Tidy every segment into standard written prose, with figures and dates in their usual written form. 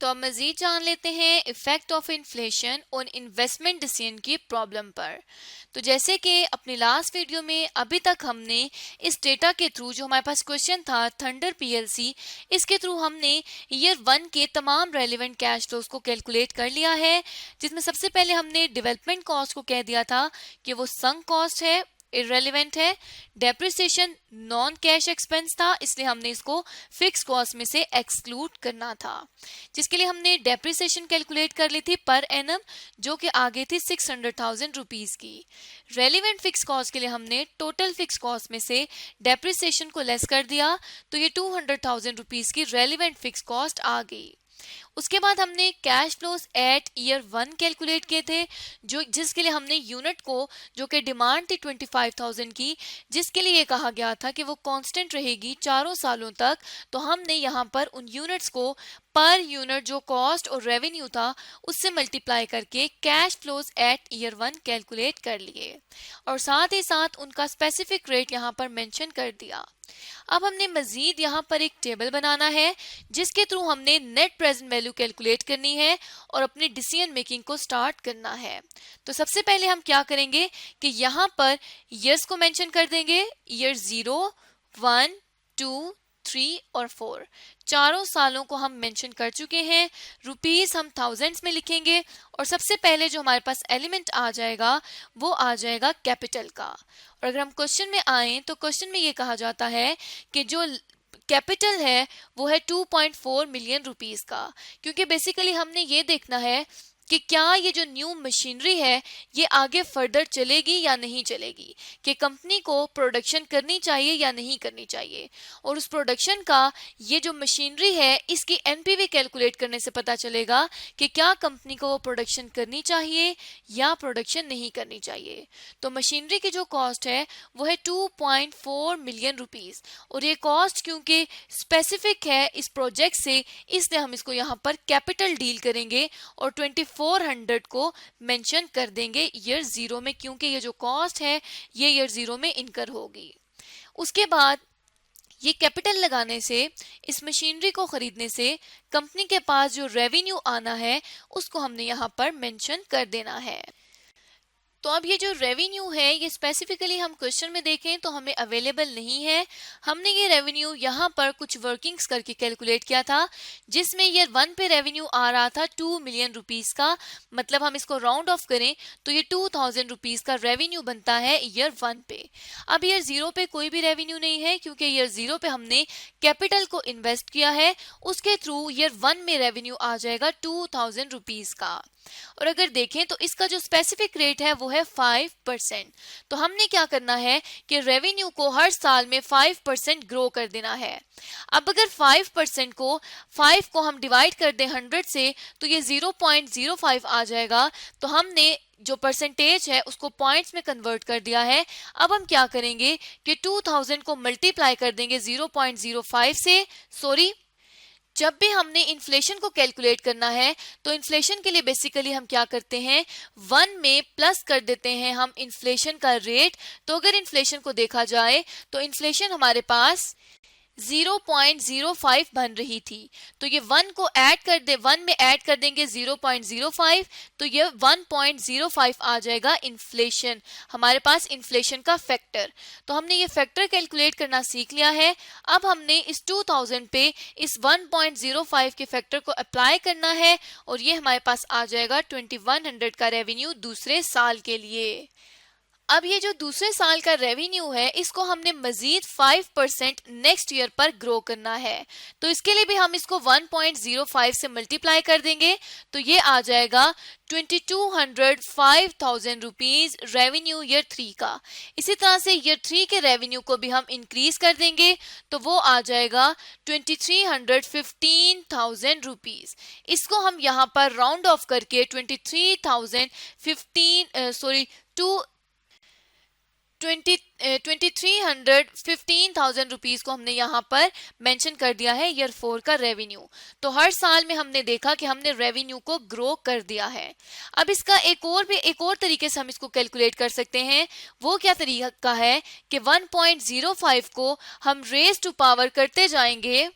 तो अब मजीद जान लेते हैं effect of inflation on investment decision की प्रॉब्लम पर। तो जैसे कि अपनी लास्ट वीडियो में अभी तक हमने इस डेटा के थ्रू जो हमारे पास क्वेश्चन था थंडर पीएलसी, इसके थ्रू हमने ईयर 1 के तमाम रेलिवेंट कैश फ्लोज को कैलकुलेट कर लिया है, जिसमें सबसे पहले हमने डेवलपमेंट कॉस्ट को कह दिया था कि वो संक कॉस्ट है, इररेलेवेंट है। डेप्रिसिएशन नॉन कैश एक्सपेंस था, इसलिए हमने इसको फिक्स कॉस्ट में से एक्सक्लूड करना था, जिसके लिए हमने डेप्रिसिएशन कैलकुलेट कर ली थी पर एनम, जो कि आगे थी 600,000 रुपीज की। रेलिवेंट फिक्स कॉस्ट के लिए हमने टोटल फिक्स कॉस्ट में से डेप्रिसिएशन को लेस कर दिया, तो ये 200,000 रुपीज की रेलिवेंट फिक्स कॉस्ट आ गई। उसके बाद हमने cash flows at year 1 calculate किए थे, जो जिसके लिए हमने यूनिट को, जो कि डिमांड थी 25,000 की, जिसके लिए ये कहा गया था कि वो कांस्टेंट रहेगी 4 सालों तक, तो हमने यहाँ पर उन यूनिट्स को पर यूनिट जो कॉस्ट और रेवेन्यू था उससे मल्टीप्लाई करके cash flows at year 1 calculate कर लिए और साथ ही साथ उनका स्पेसिफिक रेट यहाँ पर मेंशन कर दिया। अब हमने मजीद यहाँ पर एक टेबल बनाना है जिसके थ्रू हमने नेट प्रेजेंट वैल्यू कैलकुलेट करनी है और अपनी डिसीजन मेकिंग को स्टार्ट करना है। तो सबसे पहले हम क्या करेंगे कि यहाँ पर ईयर्स को मेंशन कर देंगे, ईयर 0, 1, 2, 3 और 4, चारों सालों को हम मेंशन कर चुके हैं। रुपीस हम थाउजेंड्स में लिखेंगे और सबसे पहले जो हमारे पास एलिमेंट आ जाएगा वो आ जाएगा कैपिटल का। और अगर हम क्वेश्चन में आए तो क्वेश्चन में ये कहा जाता है कि जो कैपिटल है वो है 2.4 मिलियन रुपीस का, क्योंकि बेसिकली हमने ये देखना है कि क्या ये जो न्यू मशीनरी है ये आगे फर्दर चलेगी या नहीं चलेगी, कि कंपनी को प्रोडक्शन करनी चाहिए या नहीं करनी चाहिए, और उस प्रोडक्शन का ये जो मशीनरी है इसकी एनपीवी कैलकुलेट करने से पता चलेगा कि क्या कंपनी को वो प्रोडक्शन करनी चाहिए या प्रोडक्शन नहीं करनी चाहिए। तो मशीनरी की जो कॉस्ट है वो है 2.4 मिलियन रुपीस, और ये कॉस्ट क्योंकि स्पेसिफिक है इस प्रोजेक्ट से, इसलिए हम इसको यहाँ पर कैपिटल डील करेंगे और 400 को मेंशन कर देंगे ईयर 0 में, क्योंकि ये जो कॉस्ट है ये ईयर 0 में इनकर होगी। उसके बाद ये कैपिटल लगाने से, इस मशीनरी को खरीदने से कंपनी के पास जो रेवेन्यू आना है उसको हमने यहाँ पर मेंशन कर देना है। तो अब ये जो रेवेन्यू है ये स्पेसिफिकली हम क्वेश्चन में देखें तो हमें अवेलेबल नहीं है। हमने ये रेवेन्यू यहाँ पर कुछ वर्किंग्स करके कैलकुलेट किया था, जिसमें ईयर 1 पे रेवेन्यू आ रहा था 2 मिलियन रुपीस का, मतलब हम इसको राउंड ऑफ करें तो ये 2,000 रुपीस का रेवेन्यू बनता है ईयर 1 पे। अब ईयर 0 पे कोई भी रेवेन्यू नहीं है, क्योंकि ईयर 0 पे हमने कैपिटल को इन्वेस्ट किया है, उसके थ्रू ईयर 1 में रेवेन्यू आ जाएगा 2,000 रुपीस का। और अगर देखें तो इसका जो स्पेसिफिक रेट है वो है 5%। तो हमने क्या करना है कि रेवेन्यू को हर साल में 5% ग्रो कर देना है। अब अगर 5% को हम डिवाइड कर दें 100 से तो ये 0.05 आ जाएगा। तो हमने जो परसेंटेज है उसको पॉइंट्स में कन्वर्ट कर दिया है। अब हम क्या करेंगे कि 2000 को मल्टीप्लाई कर देंगे 0.05 से। सॉरी, जब भी हमने इन्फ्लेशन को कैलकुलेट करना है तो इन्फ्लेशन के लिए बेसिकली हम क्या करते हैं, 1 में प्लस कर देते हैं हम इन्फ्लेशन का रेट। तो अगर इन्फ्लेशन को देखा जाए तो इन्फ्लेशन हमारे पास 0.05 बन रही थी, तो ये 1 को ऐड कर दे, 1 में ऐड कर देंगे 0.05, तो ये 1.05 आ जाएगा इन्फ्लेशन, हमारे पास इन्फ्लेशन का फैक्टर। तो हमने ये फैक्टर कैलकुलेट करना सीख लिया है। अब हमने इस 2000 पे इस 1.05 के फैक्टर को अप्लाई करना है और ये हमारे पास आ जाएगा 2100 का रेवेन्यू दूसरे साल के लिए। अब ये जो दूसरे साल का रेवेन्यू है इसको हमने मजीद 5% नेक्स्ट ईयर पर ग्रो करना है। तो इसके लिए भी हम इसको 1.05 से मल्टीप्लाई कर देंगे, तो ये आ जाएगा 2205,000 रुपीज रेवेन्यू ईयर 3 का। इसी तरह से ईयर 3 के रेवेन्यू को भी हम इंक्रीज कर देंगे, तो वो आ जाएगा 2315,000 रुपीज। इसको हम यहाँ पर राउंड ऑफ करके 2315,000 रुपीज को हमने यहाँ पर मेंशन कर दिया है ईयर 4 का रेवेन्यू। तो हर साल में हमने देखा कि हमने रेवेन्यू को ग्रो कर दिया है। अब इसका एक और तरीके से हम इसको कैलकुलेट कर सकते हैं। वो क्या तरीका है कि 1.05 को हम रेज टू पावर करते जाएंगे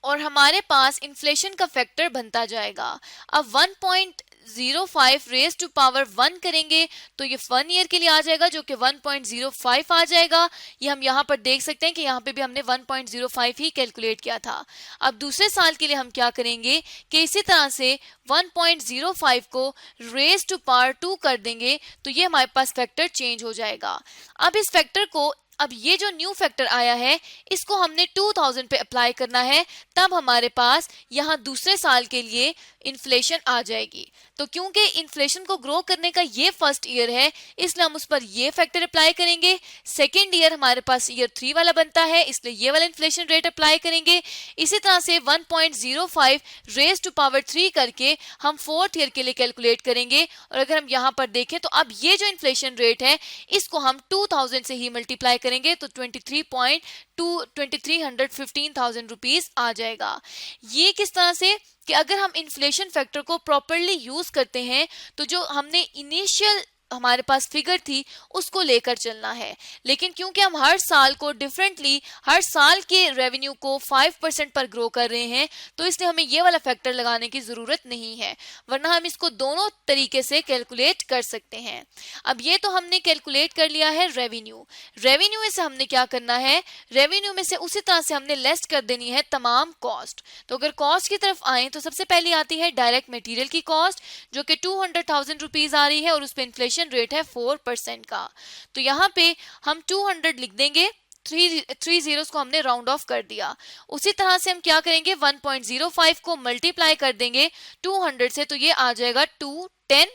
और हमारे पास इन्फ्लेशन का फैक्टर बनता जाएगा। अब 1.05 रेज टू पावर 1 करेंगे तो ये 1 ईयर के लिए आ जाएगा जो कि 1.05 आ जाएगा। ये हम यहाँ पर देख सकते हैं कि यहाँ पे भी हमने 1.05 ही कैलकुलेट किया था। अब दूसरे साल के लिए हम क्या करेंगे कि इसी तरह से 1.05 को रेज टू पावर 2 कर देंगे तो ये हमारे पास फैक्टर चेंज हो जाएगा। अब इस फैक्टर को, अब ये जो न्यू फैक्टर आया है इसको हमने 2000 पे अप्लाई करना है, तब हमारे पास यहाँ दूसरे साल के लिए इन्फ्लेशन आ जाएगी। तो क्योंकि इन्फ्लेशन को ग्रो करने का ये फर्स्ट ईयर है इसलिए हम उस पर ये फैक्टर अप्लाई करेंगे। सेकेंड ईयर हमारे पास ईयर 3 वाला बनता है इसलिए ये वाला इन्फ्लेशन रेट अप्लाई करेंगे। इसी तरह से 1.05 रेज टू पावर 3 करके हम फोर्थ ईयर के लिए कैलकुलेट करेंगे। और अगर हम यहाँ पर देखें तो अब ये जो इन्फ्लेशन रेट है इसको हम 2000 से ही मल्टीप्लाई करेंगे तो 2315,000 रुपीज आ जाएगा। ये किस तरह से कि अगर हम इन्फ्लेशन फैक्टर को प्रॉपरली यूज करते हैं तो जो हमने इनिशियल हमारे पास फिगर थी उसको लेकर चलना है, लेकिन क्योंकि हम हर साल को डिफरेंटली, हर साल के रेवेन्यू को 5% पर ग्रो कर रहे हैं तो इसलिए हमें ये वाला फैक्टर लगाने की जरूरत नहीं है, वरना हम इसको दोनों तरीके से कैलकुलेट कर सकते हैं। अब ये तो हमने कैलकुलेट कर लिया है रेवेन्यू। रेवेन्यू में से हमने क्या करना है, रेवेन्यू में से उसी तरह से हमने लेस कर देनी है तमाम कॉस्ट। तो अगर कॉस्ट की तरफ आए तो सबसे पहले आती है डायरेक्ट मटेरियल की कॉस्ट जो कि 200,000 रुपीज आ रही है और उस पर इन्फ्लेशन रेट है 4% का। तो यहाँ पे हम 200 लिख देंगे, 3 zeros को हमने राउंड ऑफ कर दिया। उसी तरह से हम क्या करेंगे 1.05 को मल्टीप्लाई कर देंगे 200 से तो ये आ जाएगा 210।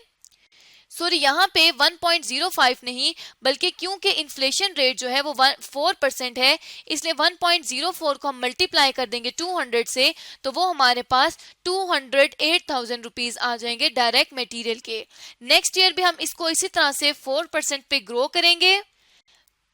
सॉरी, यहाँ पे 1.05 नहीं बल्कि क्योंकि इन्फ्लेशन रेट जो है वो 4% है इसलिए 1.04 को हम मल्टीप्लाई कर देंगे 200 से तो वो हमारे पास 208,000 रुपीज आ जाएंगे डायरेक्ट मटेरियल के। नेक्स्ट ईयर भी हम इसको इसी तरह से 4% पे ग्रो करेंगे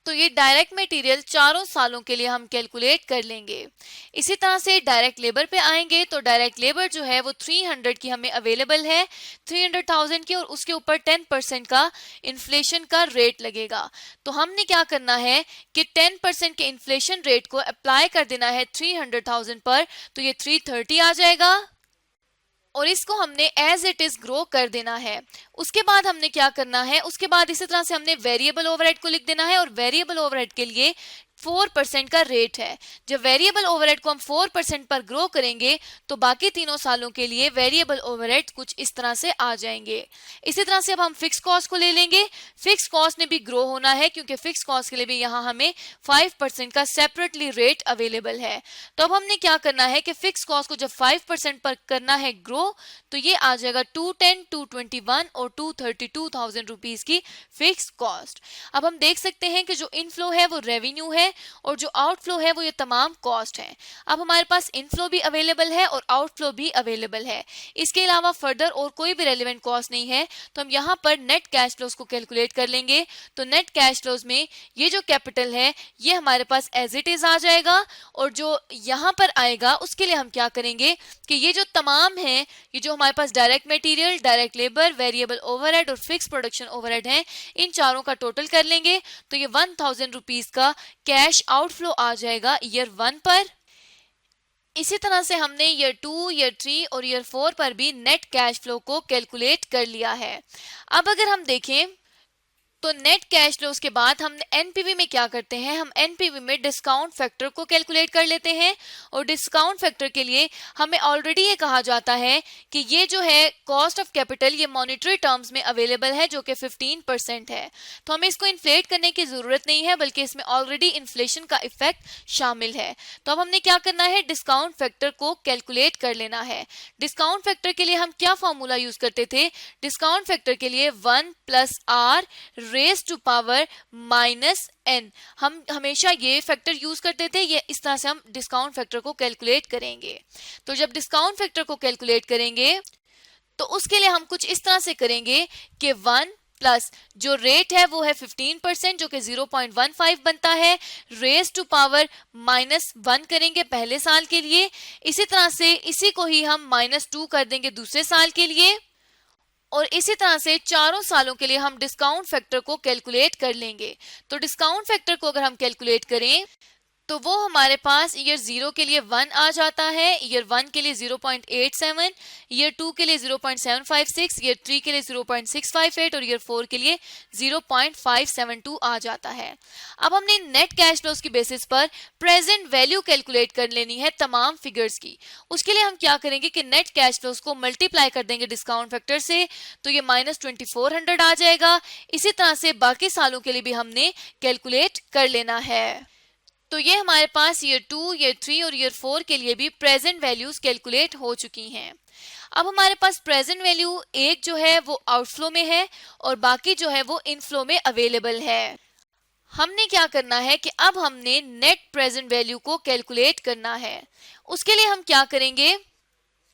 तो ये डायरेक्ट मटेरियल चारों सालों के लिए हम कैलकुलेट कर लेंगे। इसी तरह से डायरेक्ट लेबर पे आएंगे तो डायरेक्ट लेबर जो है वो 300 की हमें अवेलेबल है, 300,000 की, और उसके ऊपर 10% का इन्फ्लेशन का रेट लगेगा। तो हमने क्या करना है कि 10% के इन्फ्लेशन रेट को अप्लाई कर देना है 300,000 पर तो ये 330 आ जाएगा और इसको हमने एज इट इज ग्रो कर देना है। उसके बाद हमने क्या करना है, उसके बाद इसी तरह से हमने वेरिएबल ओवरहेड को लिख देना है और वेरिएबल ओवरहेड के लिए 4% का रेट है। जब वेरिएबल ओवरहेड को हम 4% पर ग्रो करेंगे तो बाकी तीनों सालों के लिए वेरिएबल ओवरहेड कुछ इस तरह से आ जाएंगे। इसी तरह से अब हम फिक्स कॉस्ट को ले लेंगे। फिक्स कॉस्ट ने भी ग्रो होना है क्योंकि फिक्स कॉस्ट के लिए भी यहाँ हमें 5% का सेपरेटली रेट अवेलेबल है। तो अब हमने क्या करना है कि फिक्स कॉस्ट को जब 5% पर करना है ग्रो तो ये आ जाएगा 210, 221 और 232,000 रुपीज की फिक्स कॉस्ट। अब हम देख सकते हैं कि जो इनफ्लो है वो रेवेन्यू है और जो आउटफ्लो है वो ये तमाम कॉस्ट है। अब हमारे पास इनफ्लो भी अवेलेबल है और आउटफ्लो भी अवेलेबल है, इसके अलावा फर्दर और कोई भी रेलेवेंट कॉस्ट नहीं है। तो हम यहाँ पर नेट कैश फ्लोज को कैलकुलेट कर लेंगे। तो नेट कैश फ्लोज में ये जो कैपिटल है ये हमारे पास एज इट इज आ जाएगा और जो यहाँ पर आएगा उसके लिए हम क्या करेंगे कि ये जो तमाम है, ये जो हमारे पास direct material, direct labour, variable overhead और फिक्स प्रोडक्शन ओवरहेड है, इन चारों का टोटल कर लेंगे तो ये 1,000 रुपीज का कैश आउटफ्लो आ जाएगा ईयर 1 पर। इसी तरह से हमने ईयर 2, ईयर 3 और ईयर 4 पर भी नेट कैश फ्लो को कैलकुलेट कर लिया है। अब अगर हम देखें तो नेट कैश फ्लोज के बाद हम एनपीवी में क्या करते हैं, हम एनपीवी में डिस्काउंट फैक्टर को कैलकुलेट कर लेते हैं और डिस्काउंट फैक्टर के लिए हमें ऑलरेडी ये कहा जाता है कि ये जो है कॉस्ट ऑफ कैपिटल ये मॉनेटरी टर्म्स में अवेलेबल है जो कि 15% है। तो हमें इसको इन्फ्लेट करने की जरूरत नहीं है बल्कि इसमें ऑलरेडी इन्फ्लेशन का इफेक्ट शामिल है। तो अब हमने क्या करना है, डिस्काउंट फैक्टर को कैलकुलेट कर लेना है। डिस्काउंट फैक्टर के लिए हम क्या फॉर्मूला यूज करते थे, डिस्काउंट फैक्टर के लिए 1 + r raise to power -n, हम हमेशा ये फैक्टर यूज करते थे। ये इस तरह से हम डिस्काउंट फैक्टर को कैलकुलेट करेंगे। तो जब डिस्काउंट फैक्टर को कैलकुलेट करेंगे तो उसके लिए हम कुछ इस तरह से करेंगे कि 1 प्लस जो रेट है वो है 15% जो कि 0.15 बनता है, रेज टू पावर -1 करेंगे पहले साल के लिए। इसी तरह से इसी को ही हम -2 कर देंगे दूसरे साल के लिए और इसी तरह से चारों सालों के लिए हम डिस्काउंट फैक्टर को कैलकुलेट कर लेंगे। तो डिस्काउंट फैक्टर को अगर हम कैलकुलेट करें तो वो हमारे पास ईयर 0 के लिए 1 आ जाता है, ईयर 1 के लिए 0.87, ईयर 2 के लिए 0.756, ईयर 3 के लिए 0.658 और ईयर 4 के लिए 0.572 आ जाता है। अब हमने नेट कैश फ्लोज की बेसिस पर प्रेजेंट वैल्यू कैलकुलेट कर लेनी है तमाम फिगर्स की। उसके लिए हम क्या करेंगे कि नेट कैश फ्लोज को मल्टीप्लाई कर देंगे डिस्काउंट फैक्टर से, तो ये -2400 आ जाएगा। इसी तरह से बाकी सालों के लिए भी हमने कैलकुलेट कर लेना है। तो ये हमारे पास ईयर 2, ईयर 3 और ईयर 4 के लिए भी प्रेजेंट वैल्यूज कैलकुलेट हो चुकी हैं। अब हमारे पास प्रेजेंट वैल्यू एक जो है वो आउटफ्लो में है और बाकी जो है वो इनफ्लो में अवेलेबल है। हमने क्या करना है कि अब हमने नेट प्रेजेंट वैल्यू को कैलकुलेट करना है। उसके लिए हम क्या करेंगे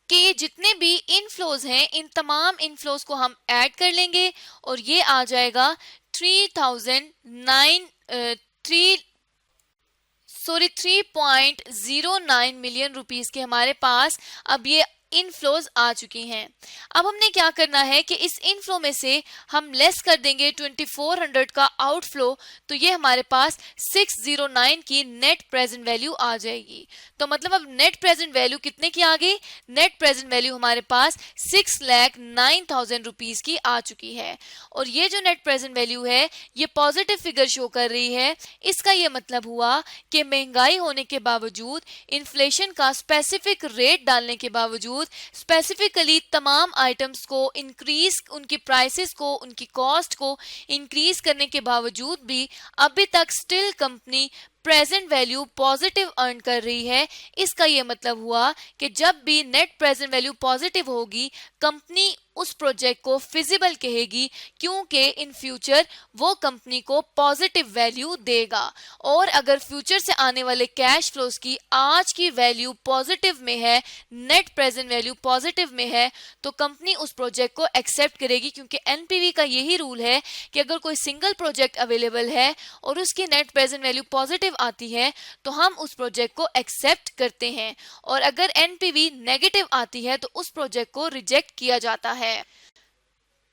कि ये जितने भी इनफ्लोज हैं इन तमाम इनफ्लोज को हम ऐड कर लेंगे और ये आ जाएगा 3.09 मिलियन रुपीस के हमारे पास अब ये इनफ्लोज आ चुकी हैं। अब हमने क्या करना है कि इस इनफ्लो में से हम लेस कर देंगे 2400 का आउटफ्लो, तो ये हमारे पास 609 की नेट प्रेजेंट वैल्यू आ जाएगी। तो मतलब अब नेट प्रेजेंट वैल्यू कितने की आ गई? नेट प्रेजेंट वैल्यू हमारे पास 6,09,000 रुपीस की आ चुकी है। और ये जो नेट प्रेजेंट वैल्यू है ये पॉजिटिव फिगर शो कर रही है। इसका ये मतलब हुआ कि महंगाई होने के बावजूद, इन्फ्लेशन का स्पेसिफिक रेट डालने के बावजूद, स्पेसिफिकली तमाम आइटम्स को इंक्रीज, उनकी प्राइसेस को, उनकी कॉस्ट को इंक्रीज करने के बावजूद भी अभी तक still company present value positive earn कर रही है। इसका ये मतलब हुआ कि जब भी नेट प्रेजेंट वैल्यू पॉजिटिव होगी कंपनी उस प्रोजेक्ट को फिजिबल कहेगी, क्योंकि इन फ्यूचर वो कंपनी को पॉजिटिव वैल्यू देगा। और अगर फ्यूचर से आने वाले कैश फ्लोज की आज की वैल्यू पॉजिटिव में है, नेट प्रेजेंट वैल्यू पॉजिटिव में है, तो कंपनी उस प्रोजेक्ट को एक्सेप्ट करेगी, क्योंकि एनपीवी का यही रूल है कि अगर कोई सिंगल प्रोजेक्ट अवेलेबल है और उसकी नेट प्रेजेंट वैल्यू पॉजिटिव आती है तो हम उस प्रोजेक्ट को एक्सेप्ट करते हैं, और अगर एनपीवी नेगेटिव आती है तो उस प्रोजेक्ट को रिजेक्ट किया जाता है।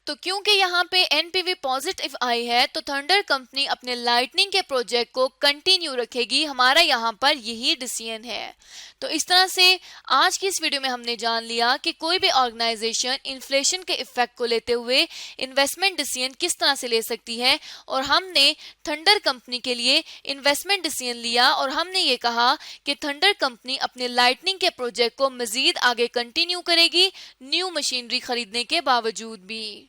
तो क्योंकि यहाँ पे एनपीवी पॉजिटिव आई है तो थंडर कंपनी अपने लाइटनिंग के प्रोजेक्ट को कंटिन्यू रखेगी। हमारा यहाँ पर यही डिसीजन है। तो इस तरह से आज की इस वीडियो में हमने जान लिया कि कोई भी ऑर्गेनाइजेशन इन्फ्लेशन के इफेक्ट को लेते हुए इन्वेस्टमेंट डिसीजन किस तरह से ले सकती है, और हमने थंडर कंपनी के लिए इन्वेस्टमेंट डिसीजन लिया और हमने ये कहा कि थंडर कंपनी अपने लाइटनिंग के प्रोजेक्ट को मजीद आगे कंटिन्यू करेगी न्यू मशीनरी खरीदने के बावजूद भी।